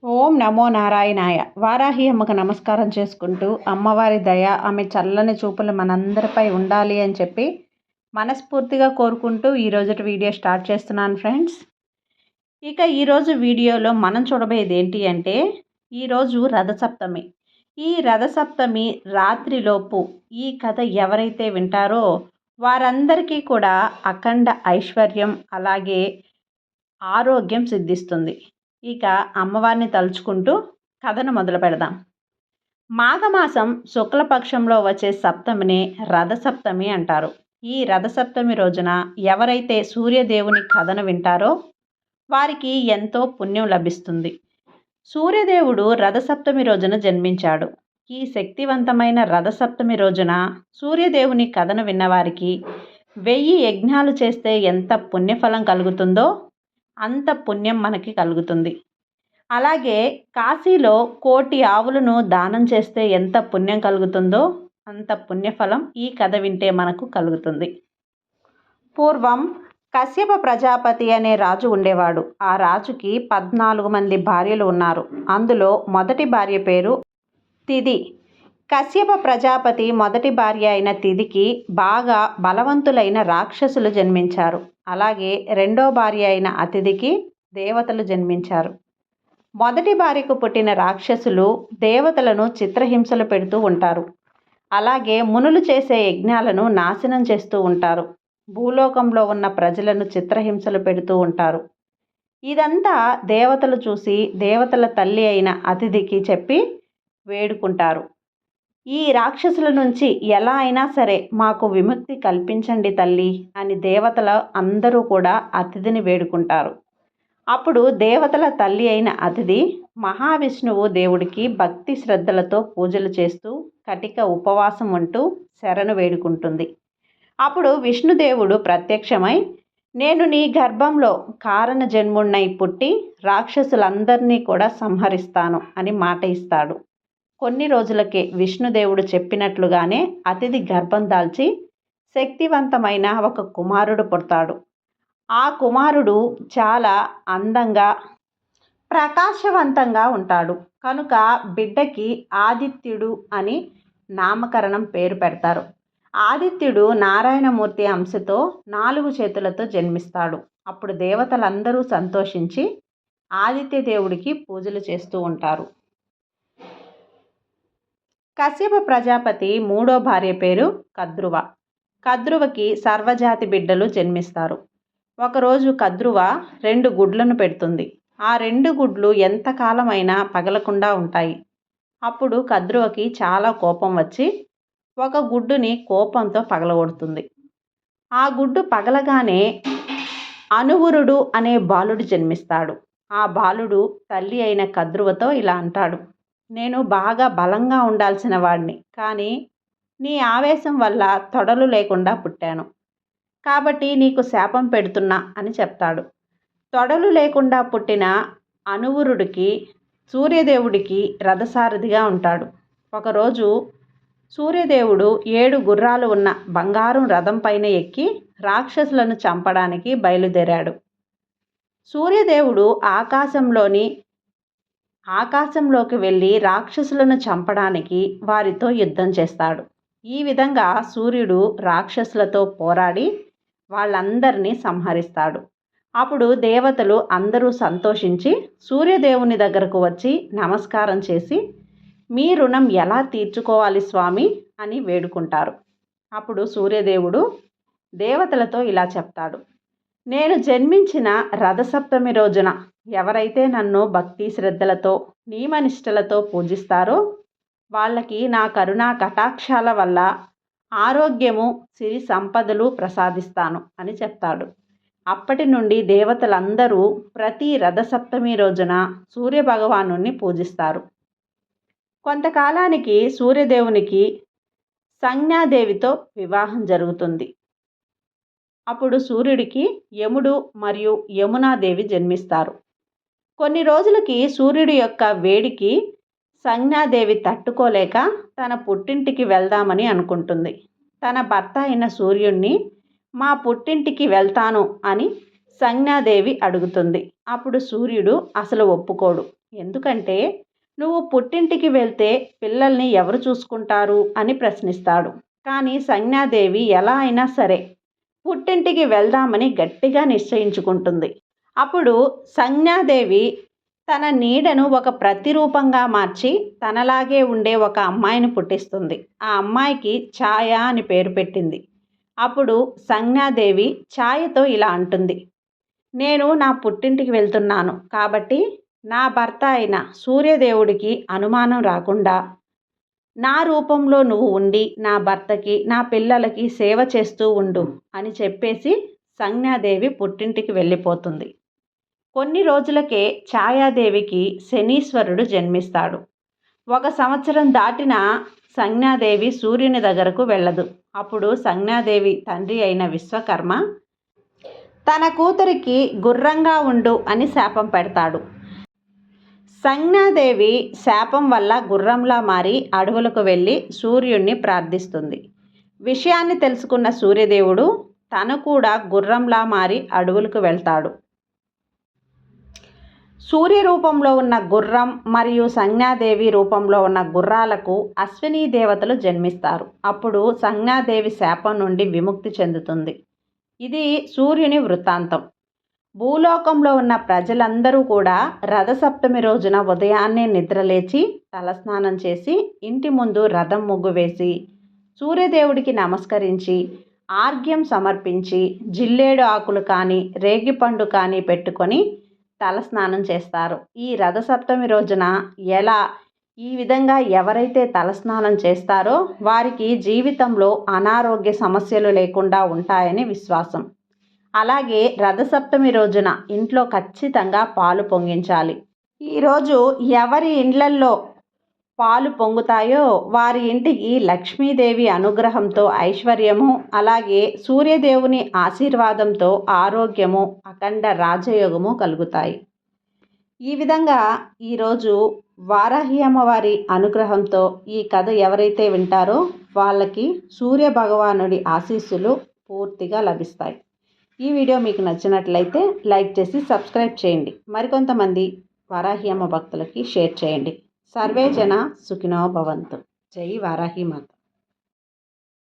ఓం నమో నారాయణాయ. వారాహి అమ్మకు నమస్కారం చేసుకుంటూ, అమ్మవారి దయ, ఆమె చల్లని చూపులు మనందరిపై ఉండాలి అని చెప్పి మనస్ఫూర్తిగా కోరుకుంటూ ఈరోజుటి వీడియో స్టార్ట్ చేస్తున్నాను ఫ్రెండ్స్. ఇక ఈరోజు వీడియోలో మనం చూడబోయేది ఏంటి అంటే, ఈరోజు రథసప్తమి. ఈ రథసప్తమి రాత్రిలోపు ఈ కథ ఎవరైతే వింటారో వారందరికీ కూడా అఖండ ఐశ్వర్యం, అలాగే ఆరోగ్యం సిద్ధిస్తుంది. ఇక అమ్మవారిని తలుచుకుంటూ కథను మొదలు పెడదాం. మాఘమాసం శుక్లపక్షంలో వచ్చే సప్తమిని రథసప్తమి అంటారు. ఈ రథసప్తమి రోజున ఎవరైతే సూర్యదేవుని కథను వింటారో వారికి ఎంతో పుణ్యం లభిస్తుంది. సూర్యదేవుడు రథసప్తమి రోజున జన్మించాడు. ఈ శక్తివంతమైన రథసప్తమి రోజున సూర్యదేవుని కథను విన్నవారికి 1000 యజ్ఞాలు చేస్తే ఎంత పుణ్యఫలం కలుగుతుందో అంత పుణ్యం మనకి కలుగుతుంది. అలాగే కాశీలో 1,000,000 ఆవులను దానం చేస్తే ఎంత పుణ్యం కలుగుతుందో అంత పుణ్యఫలం ఈ కథ వింటే మనకు కలుగుతుంది. పూర్వం కశ్యప ప్రజాపతి అనే రాజు ఉండేవాడు. ఆ రాజుకి 14 మంది భార్యలు ఉన్నారు. అందులో మొదటి భార్య పేరు తిది. కశ్యప ప్రజాపతి మొదటి భార్య అయిన తిదికి బాగా బలవంతులైన రాక్షసులు జన్మించారు. అలాగే రెండో భార్య అయిన అతిథికి దేవతలు జన్మించారు. మొదటి భార్యకు పుట్టిన రాక్షసులు దేవతలను చిత్రహింసలు పెడుతూ ఉంటారు. అలాగే మునులు చేసే యజ్ఞాలను నాశనం చేస్తూ ఉంటారు. భూలోకంలో ఉన్న ప్రజలను చిత్రహింసలు పెడుతూ ఉంటారు. ఇదంతా దేవతలు చూసి దేవతల తల్లి అయిన అతిథికి చెప్పి వేడుకుంటారు. ఈ రాక్షసుల నుంచి ఎలా అయినా సరే మాకు విముక్తి కల్పించండి తల్లి అని దేవతల అందరూ కూడా అతిథిని వేడుకుంటారు. అప్పుడు దేవతల తల్లి అయిన అతిథి మహావిష్ణువు దేవుడికి భక్తి శ్రద్ధలతో పూజలు చేస్తూ కటిక ఉపవాసం ఉంటూ శరణు వేడుకుంటుంది. అప్పుడు విష్ణుదేవుడు ప్రత్యక్షమై, నేను నీ గర్భంలో కారణ జన్ముణ్ణై పుట్టి రాక్షసులందరినీ కూడా సంహరిస్తాను అని మాట ఇస్తాడు. కొన్ని రోజులకే విష్ణుదేవుడు చెప్పినట్లుగానే అతిథి గర్భం దాల్చి శక్తివంతమైన ఒక కుమారుడు పుడతాడు. ఆ కుమారుడు చాలా అందంగా ప్రకాశవంతంగా ఉంటాడు. కనుక బిడ్డకి ఆదిత్యుడు అని నామకరణం పేరు పెడతారు. ఆదిత్యుడు నారాయణమూర్తి అంశతో 4 చేతులతో జన్మిస్తాడు. అప్పుడు దేవతలందరూ సంతోషించి ఆదిత్య దేవుడికి పూజలు చేస్తూ ఉంటారు. కశ్యప ప్రజాపతి మూడో భార్య పేరు కద్రువ. కద్రువకి సర్వజాతి బిడ్డలు జన్మిస్తారు. ఒకరోజు కద్రువ 2 గుడ్లను పెడుతుంది. ఆ 2 గుడ్లు ఎంతకాలమైనా పగలకుండా ఉంటాయి. అప్పుడు కద్రువకి చాలా కోపం వచ్చి ఒక గుడ్డుని కోపంతో పగలగొడుతుంది. ఆ గుడ్డు పగలగానే అనువురుడు అనే బాలుడు జన్మిస్తాడు. ఆ బాలుడు తల్లి అయిన కద్రువతో ఇలా అంటాడు, నేను బాగా బలంగా ఉండాల్సిన వాడిని, కానీ నీ ఆవేశం వల్ల తొడలు లేకుండా పుట్టాను. కాబట్టి నీకు శాపం పెడుతున్నా అని చెప్తాడు. తొడలు లేకుండా పుట్టిన అనువురుడికి సూర్యదేవుడికి రథసారథిగా ఉంటాడు. ఒకరోజు సూర్యదేవుడు 7 గుర్రాలు ఉన్న బంగారం రథం పైన ఎక్కి రాక్షసులను చంపడానికి బయలుదేరాడు. సూర్యదేవుడు ఆకాశంలోకి వెళ్ళి రాక్షసులను చంపడానికి వారితో యుద్ధం చేస్తాడు. ఈ విధంగా సూర్యుడు రాక్షసులతో పోరాడి వాళ్ళందరినీ సంహరిస్తాడు. అప్పుడు దేవతలు అందరూ సంతోషించి సూర్యదేవుని దగ్గరకు వచ్చి నమస్కారం చేసి, మీ రుణం ఎలా తీర్చుకోవాలి స్వామి అని వేడుకుంటారు. అప్పుడు సూర్యదేవుడు దేవతలతో ఇలా చెప్తాడు, నేను జన్మించిన రథసప్తమి రోజున ఎవరైతే నన్ను భక్తి శ్రద్ధలతో నియమనిష్టలతో పూజిస్తారో వాళ్ళకి నా కరుణా కటాక్షాల వల్ల ఆరోగ్యము, సిరి సంపదలు ప్రసాదిస్తాను అని చెప్తాడు. అప్పటి నుండి దేవతలందరూ ప్రతి రథసప్తమి రోజున సూర్యభగవాను పూజిస్తారు. కొంతకాలానికి సూర్యదేవునికి సంజ్ఞాదేవితో వివాహం జరుగుతుంది. అప్పుడు సూర్యుడికి యముడు మరియు యమునాదేవి జన్మిస్తారు. కొన్ని రోజులకి సూర్యుడి యొక్క వేడికి సంజ్ఞాదేవి తట్టుకోలేక తన పుట్టింటికి వెళ్దామని అనుకుంటుంది. తన భర్త అయిన సూర్యుడిని మా పుట్టింటికి వెళ్తాను అని సంజ్ఞాదేవి అడుగుతుంది. అప్పుడు సూర్యుడు అసలు ఒప్పుకోడు. ఎందుకంటే నువ్వు పుట్టింటికి వెళ్తే పిల్లల్ని ఎవరు చూసుకుంటారు అని ప్రశ్నిస్తాడు. కానీ సంజ్ఞాదేవి ఎలా అయినా సరే పుట్టింటికి వెళ్దామని గట్టిగా నిశ్చయించుకుంటుంది. అప్పుడు సంజ్ఞాదేవి తన నీడను ఒక ప్రతిరూపంగా మార్చి తనలాగే ఉండే ఒక అమ్మాయిని పుట్టిస్తుంది. ఆ అమ్మాయికి ఛాయ అని పేరు పెట్టింది. అప్పుడు సంజ్ఞాదేవి ఛాయతో ఇలా అంటుంది, నేను నా పుట్టింటికి వెళ్తున్నాను కాబట్టి నా భర్త అయిన సూర్యదేవుడికి అనుమానం రాకుండా నా రూపంలో నువ్వు ఉండి నా భర్తకి నా పిల్లలకి సేవ చేస్తూ ఉండు అని చెప్పేసి సంజ్ఞాదేవి పుట్టింటికి వెళ్ళిపోతుంది. కొన్ని రోజులకే ఛాయాదేవికి శనీశ్వరుడు జన్మిస్తాడు. 1 సంవత్సరం దాటిన సంజ్ఞాదేవి సూర్యుని దగ్గరకు వెళ్ళదు. అప్పుడు సంజ్ఞాదేవి తండ్రి అయిన విశ్వకర్మ తన కూతురికి గుర్రంగా ఉండు అని శాపం పెడతాడు. సంజ్ఞాదేవి శాపం వల్ల గుర్రంలా మారి అడవులకు వెళ్ళి సూర్యుణ్ణి ప్రార్థిస్తుంది. విషయాన్ని తెలుసుకున్న సూర్యదేవుడు తను కూడా గుర్రంలా మారి అడవులకు వెళ్తాడు. సూర్య రూపంలో ఉన్న గుర్రం మరియు సంజ్ఞాదేవి రూపంలో ఉన్న గుర్రాలకు అశ్విని దేవతలు జన్మిస్తారు. అప్పుడు సంజ్ఞాదేవి శాపం నుండి విముక్తి చెందుతుంది. ఇది సూర్యుని వృత్తాంతం. భూలోకంలో ఉన్న ప్రజలందరూ కూడా రథసప్తమి రోజున ఉదయాన్నే నిద్రలేచి తలస్నానం చేసి ఇంటి ముందు రథం ముగ్గు వేసి సూర్యదేవుడికి నమస్కరించి ఆర్ఘ్యం సమర్పించి జిల్లేడు ఆకులు కానీ రేగిపండు కానీ పెట్టుకొని తలస్నానం చేస్తారు. ఈ రథసప్తమి రోజున ఈ విధంగా ఎవరైతే తలస్నానం చేస్తారో వారికి జీవితంలో అనారోగ్య సమస్యలు లేకుండా ఉంటాయని విశ్వాసం. అలాగే రథసప్తమి రోజున ఇంట్లో ఖచ్చితంగా పాలు పొంగించాలి. ఈరోజు ఎవరి ఇండ్లల్లో పాలు పొంగుతాయో వారి ఇంటికి లక్ష్మీదేవి అనుగ్రహంతో ఐశ్వర్యము, అలాగే సూర్యదేవుని ఆశీర్వాదంతో ఆరోగ్యము, అఖండ రాజయోగము కలుగుతాయి. ఈ విధంగా ఈరోజు వారాహి అమ్మవారి అనుగ్రహంతో ఈ కథ ఎవరైతే వింటారో వాళ్ళకి సూర్య భగవానుడి ఆశీస్సులు పూర్తిగా లభిస్తాయి. ఈ వీడియో మీకు నచ్చినట్లయితే లైక్ చేసి సబ్స్క్రైబ్ చేయండి. మరికొంతమంది వారాహి అమ్మ భక్తులకి షేర్ చేయండి. సర్వే జన సుఖినో భవంతు. జై వారాహి మాత.